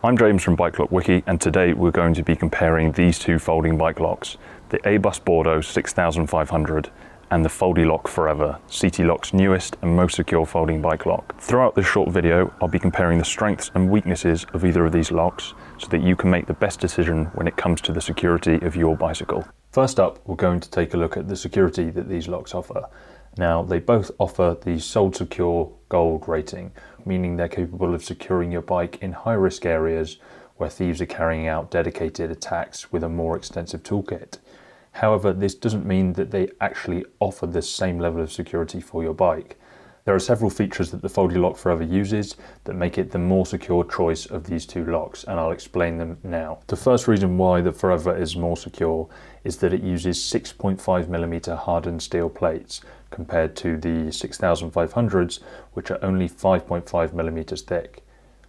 I'm James from BikeLockWiki, and today we're going to be comparing these two folding bike locks, the Bordo 6500 and the Foldylock Forever, CTLock's newest and most secure folding bike lock. Throughout this short video, I'll be comparing the strengths and weaknesses of either of these locks so that you can make the best decision when it comes to the security of your bicycle. First up, we're going to take a look at the security that these locks offer. Now, they both offer the Sold Secure Gold rating, meaning they're capable of securing your bike in high-risk areas where thieves are carrying out dedicated attacks with a more extensive toolkit. However, this doesn't mean that they actually offer the same level of security for your bike. There are several features that the Foldylock Forever uses that make it the more secure choice of these two locks, and I'll explain them now. The first reason why the Forever is more secure is that it uses 6.5mm hardened steel plates compared to the 6500s, which are only 5.5mm thick.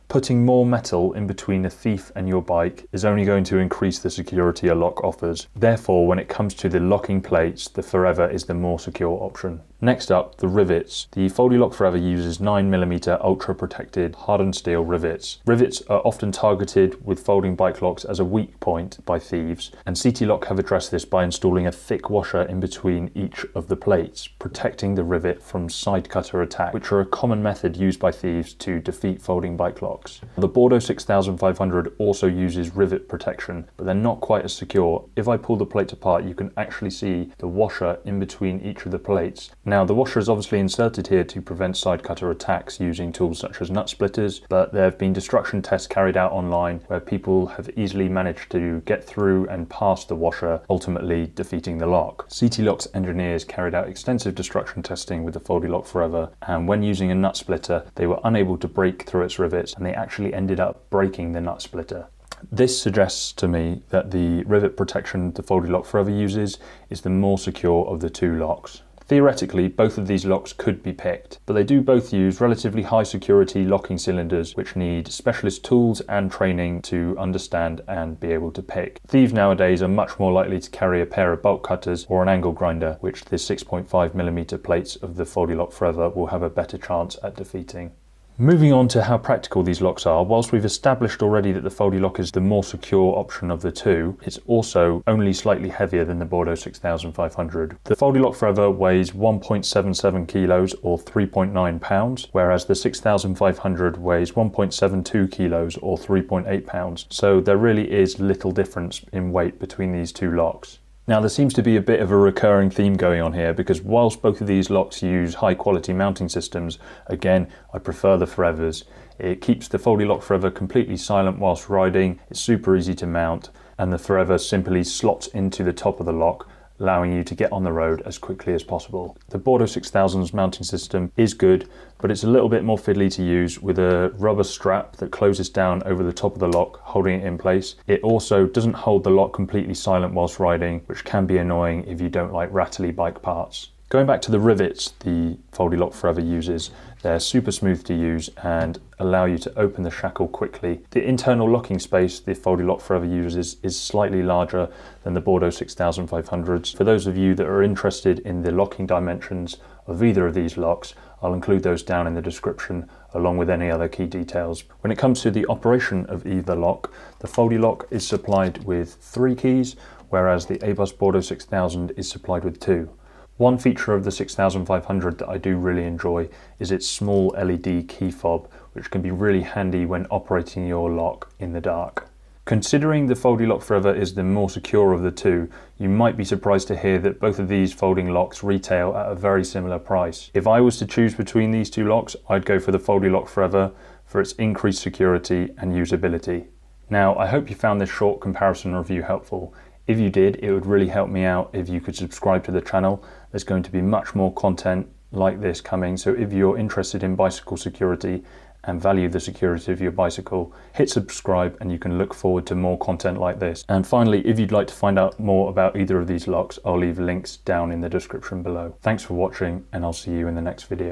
Putting more metal in between a thief and your bike is only going to increase the security a lock offers. Therefore, when it comes to the locking plates, the Forever is the more secure option. Next up, the rivets. The Foldylock Forever uses 9mm ultra protected hardened steel rivets. Rivets are often targeted with folding bike locks as a weak point by thieves, and CTLock have addressed this by installing a thick washer in between each of the plates, protecting the rivet from side cutter attack, which are a common method used by thieves to defeat folding bike locks. The Bordo 6500 also uses rivet protection, but they're not quite as secure. If I pull the plates apart, you can actually see the washer in between each of the plates. Now, the washer is obviously inserted here to prevent side cutter attacks using tools such as nut splitters, but there have been destruction tests carried out online where people have easily managed to get through and past the washer, ultimately defeating the lock. CTLock's engineers carried out extensive destruction testing with the Foldylock Forever, and when using a nut splitter, they were unable to break through its rivets, and they actually ended up breaking the nut splitter. This suggests to me that the rivet protection the Foldylock Forever uses is the more secure of the two locks. Theoretically, both of these locks could be picked, but they do both use relatively high security locking cylinders which need specialist tools and training to understand and be able to pick. Thieves nowadays are much more likely to carry a pair of bolt cutters or an angle grinder, which the 6.5mm plates of the Foldylock Forever will have a better chance at defeating. Moving on to how practical these locks are, whilst we've established already that the Foldylock is the more secure option of the two, it's also only slightly heavier than the Bordo 6500. The Foldylock Forever weighs 1.77 kilos or 3.9 pounds, whereas the 6500 weighs 1.72 kilos or 3.8 pounds. So there really is little difference in weight between these two locks. Now, there seems to be a bit of a recurring theme going on here, because whilst both of these locks use high quality mounting systems, again, I prefer the Forevers. It keeps the Foldylock Forever completely silent whilst riding, it's super easy to mount, and the Forever simply slots into the top of the lock, allowing you to get on the road as quickly as possible. The Bordo 6000's mounting system is good, but it's a little bit more fiddly to use with a rubber strap that closes down over the top of the lock, holding it in place. It also doesn't hold the lock completely silent whilst riding, which can be annoying if you don't like rattly bike parts. Going back to the rivets the Foldylock Forever uses, they're super smooth to use and allow you to open the shackle quickly. The internal locking space the Foldylock Forever uses is slightly larger than the Bordo 6500s. For those of you that are interested in the locking dimensions of either of these locks, I'll include those down in the description along with any other key details. When it comes to the operation of either lock, the Foldylock is supplied with 3 keys, whereas the Bordo 6000 is supplied with 2. One feature of the 6500 that I do really enjoy is its small LED key fob, which can be really handy when operating your lock in the dark. Considering the Foldylock Forever is the more secure of the two, you might be surprised to hear that both of these folding locks retail at a very similar price. If I was to choose between these two locks, I'd go for the Foldylock Forever for its increased security and usability. Now, I hope you found this short comparison review helpful. If you did, it would really help me out if you could subscribe to the channel. There's going to be much more content like this coming, so if you're interested in bicycle security and value the security of your bicycle, hit subscribe and you can look forward to more content like this. And finally, if you'd like to find out more about either of these locks, I'll leave links down in the description below. Thanks for watching, and I'll see you in the next video.